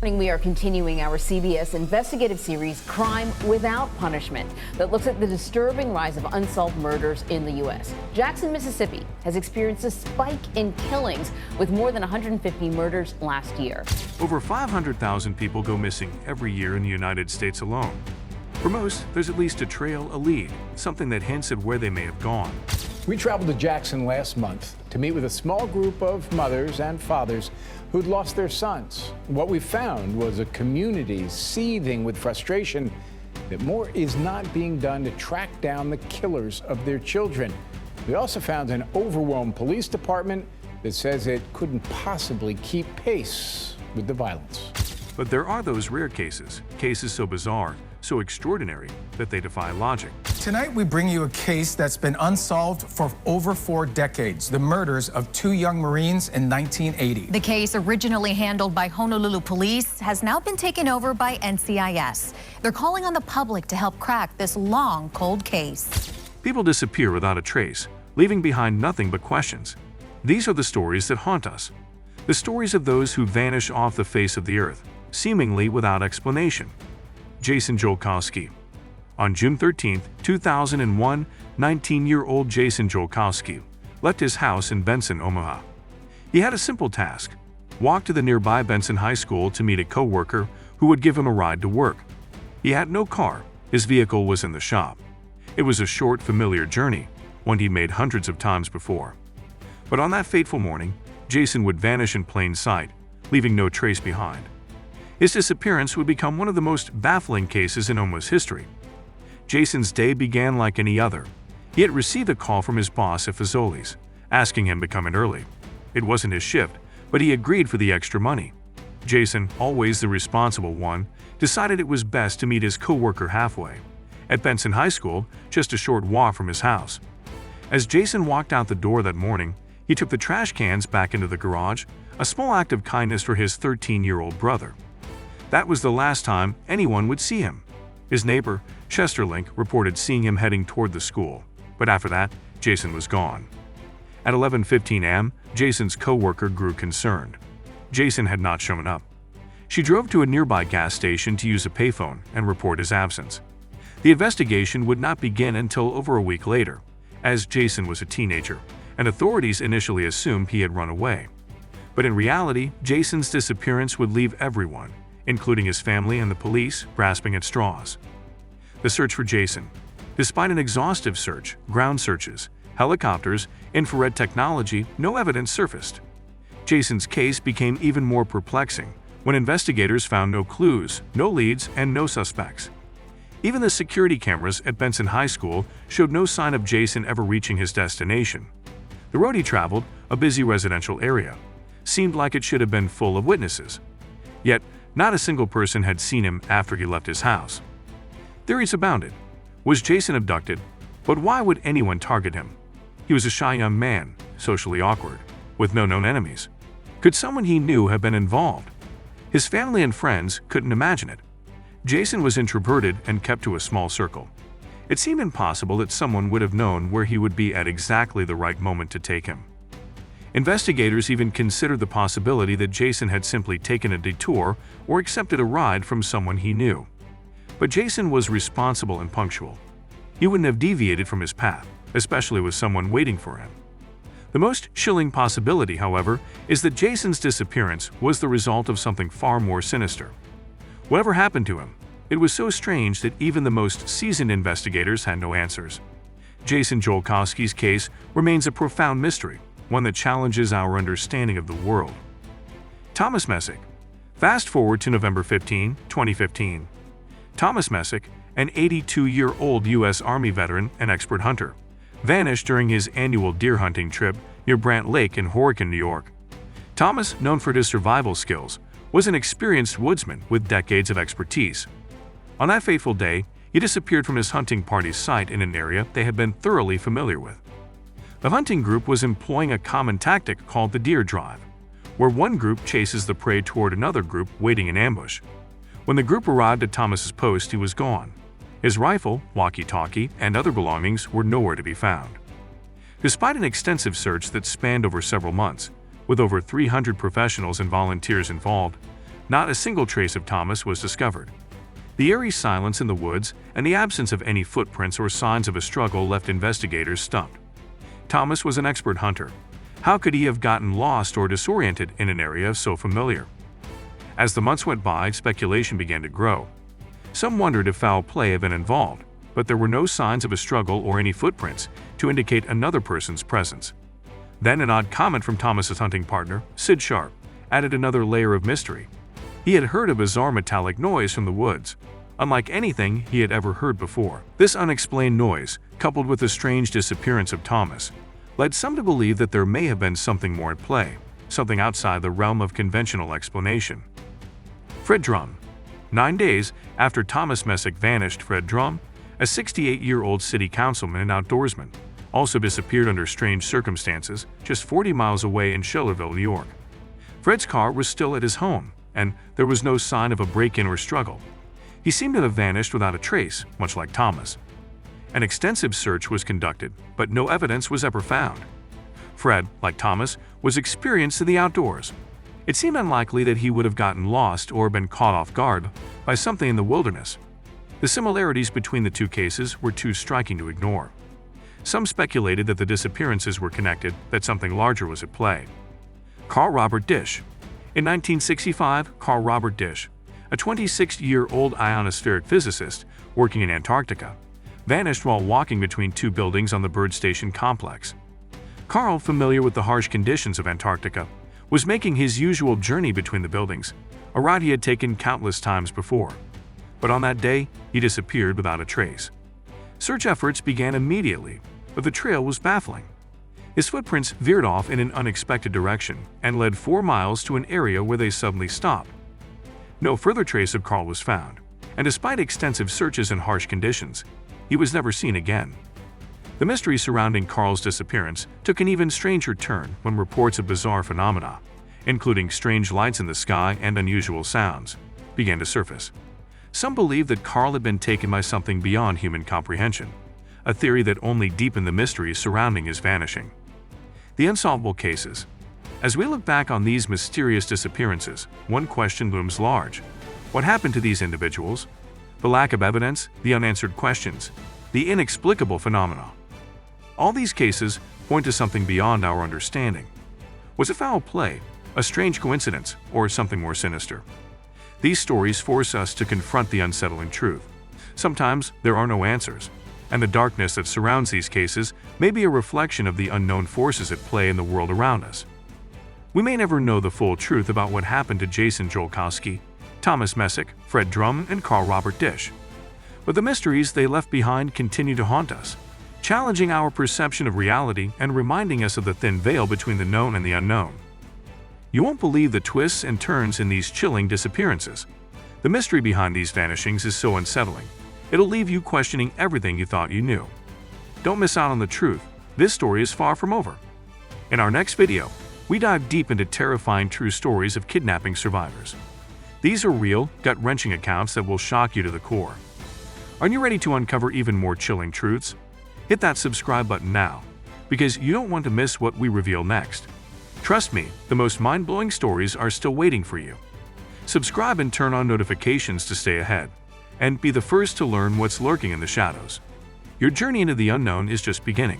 We are continuing our CBS investigative series, Crime Without Punishment, that looks at the disturbing rise of unsolved murders in the U.S. Jackson, Mississippi has experienced a spike in killings with more than 150 murders last year. Over 500,000 people go missing every year in the United States alone. For most, there's at least a trail, a lead, something that hints at where they may have gone. We traveled to Jackson last month to meet with a small group of mothers and fathers who'd lost their sons. What we found was a community seething with frustration that more is not being done to track down the killers of their children. We also found an overwhelmed police department that says it couldn't possibly keep pace with the violence. But there are those rare cases so bizarre, so extraordinary that they defy logic. Tonight we bring you a case that's been unsolved for over 4 decades, the murders of 2 young Marines in 1980. The case, originally handled by Honolulu police, has now been taken over by NCIS. They're calling on the public to help crack this long, cold case. People disappear without a trace, leaving behind nothing but questions. These are the stories that haunt us. The stories of those who vanish off the face of the earth, seemingly without explanation. Jason Jolkowski. On June 13, 2001, 19-year-old Jason Jolkowski left his house in Benson, Omaha. He had a simple task: walk to the nearby Benson High School to meet a co-worker who would give him a ride to work. He had no car. His vehicle was in the shop. It was a short, familiar journey, one he'd made hundreds of times before. But on that fateful morning, Jason would vanish in plain sight, leaving no trace behind. His disappearance would become one of the most baffling cases in Omaha's history. Jason's day began like any other. He had received a call from his boss at Fazoli's, asking him to come in early. It wasn't his shift, but he agreed for the extra money. Jason, always the responsible one, decided it was best to meet his co-worker halfway, at Benson High School, just a short walk from his house. As Jason walked out the door that morning, he took the trash cans back into the garage, a small act of kindness for his 13-year-old brother. That was the last time anyone would see him. His neighbor, Chesterlink, reported seeing him heading toward the school, but after that, Jason was gone. At 11:15 a.m., Jason's co-worker grew concerned. Jason had not shown up. She drove to a nearby gas station to use a payphone and report his absence. The investigation would not begin until over a week later, as Jason was a teenager, and authorities initially assumed he had run away. But in reality, Jason's disappearance would leave everyone, including his family and the police, grasping at straws. The search for Jason. Despite an exhaustive search, ground searches, helicopters, infrared technology, no evidence surfaced. Jason's case became even more perplexing when investigators found no clues, no leads, and no suspects. Even the security cameras at Benson High School showed no sign of Jason ever reaching his destination. The road he traveled, a busy residential area, seemed like it should have been full of witnesses. Yet, not a single person had seen him after he left his house. Theories abounded. Was Jason abducted? But why would anyone target him? He was a shy young man, socially awkward, with no known enemies. Could someone he knew have been involved? His family and friends couldn't imagine it. Jason was introverted and kept to a small circle. It seemed impossible that someone would have known where he would be at exactly the right moment to take him. Investigators even considered the possibility that Jason had simply taken a detour or accepted a ride from someone he knew. But Jason was responsible and punctual. He wouldn't have deviated from his path, especially with someone waiting for him. The most chilling possibility, however, is that Jason's disappearance was the result of something far more sinister. Whatever happened to him, it was so strange that even the most seasoned investigators had no answers. Jason Jolkowski's case remains a profound mystery, one that challenges our understanding of the world. Thomas Messick. Fast forward to November 15, 2015. Thomas Messick, an 82-year-old U.S. Army veteran and expert hunter, vanished during his annual deer hunting trip near Brant Lake in Horicon, New York. Thomas, known for his survival skills, was an experienced woodsman with decades of expertise. On that fateful day, he disappeared from his hunting party's site in an area they had been thoroughly familiar with. The hunting group was employing a common tactic called the deer drive, where one group chases the prey toward another group waiting in ambush. When the group arrived at Thomas's post, he was gone. His rifle, walkie-talkie, and other belongings were nowhere to be found. Despite an extensive search that spanned over several months, with over 300 professionals and volunteers involved, Not a single trace of Thomas was discovered. The eerie silence in the woods and the absence of any footprints or signs of a struggle left investigators stumped. Thomas was an expert hunter. How could he have gotten lost or disoriented in an area so familiar? As the months went by, speculation began to grow. Some wondered if foul play had been involved, but there were no signs of a struggle or any footprints to indicate another person's presence. Then an odd comment from Thomas's hunting partner, Sid Sharp, added another layer of mystery. He had heard a bizarre metallic noise from the woods, unlike anything he had ever heard before. This unexplained noise, coupled with the strange disappearance of Thomas, led some to believe that there may have been something more at play, something outside the realm of conventional explanation. Fred Drum. 9 days after Thomas Messick vanished, Fred Drum, a 68-year-old city councilman and outdoorsman, also disappeared under strange circumstances just 40 miles away in Schillerville, New York. Fred's car was still at his home, and there was no sign of a break-in or struggle. He seemed to have vanished without a trace, much like Thomas. An extensive search was conducted, but no evidence was ever found. Fred, like Thomas, was experienced in the outdoors. It seemed unlikely that he would have gotten lost or been caught off guard by something in the wilderness. The similarities between the two cases were too striking to ignore. Some speculated that the disappearances were connected, that something larger was at play. Carl Robert Dish. In 1965, Carl Robert Dish, a 26-year-old ionospheric physicist working in Antarctica, vanished while walking between two buildings on the Bird Station complex. Carl, familiar with the harsh conditions of Antarctica, was making his usual journey between the buildings, a route he had taken countless times before. But on that day, he disappeared without a trace. Search efforts began immediately, but the trail was baffling. His footprints veered off in an unexpected direction and led 4 miles to an area where they suddenly stopped. No further trace of Carl was found, and despite extensive searches in harsh conditions, he was never seen again. The mystery surrounding Carl's disappearance took an even stranger turn when reports of bizarre phenomena, including strange lights in the sky and unusual sounds, began to surface. Some believed that Carl had been taken by something beyond human comprehension, a theory that only deepened the mystery surrounding his vanishing. The unsolvable cases. As we look back on these mysterious disappearances, one question looms large. What happened to these individuals? The lack of evidence, the unanswered questions, the inexplicable phenomena. All these cases point to something beyond our understanding. Was it foul play, a strange coincidence, or something more sinister? These stories force us to confront the unsettling truth. Sometimes there are no answers, and the darkness that surrounds these cases may be a reflection of the unknown forces at play in the world around us. We may never know the full truth about what happened to Jason Jolkowski, Thomas Messick, Fred Drum, and Carl Robert Dish. But the mysteries they left behind continue to haunt us, challenging our perception of reality and reminding us of the thin veil between the known and the unknown. You won't believe the twists and turns in these chilling disappearances. The mystery behind these vanishings is so unsettling, it'll leave you questioning everything you thought you knew. Don't miss out on the truth. This story is far from over. In our next video, we dive deep into terrifying true stories of kidnapping survivors. These are real, gut-wrenching accounts that will shock you to the core. Are you ready to uncover even more chilling truths? Hit that subscribe button now, because you don't want to miss what we reveal next. Trust me, the most mind-blowing stories are still waiting for you. Subscribe and turn on notifications to stay ahead, and be the first to learn what's lurking in the shadows. Your journey into the unknown is just beginning.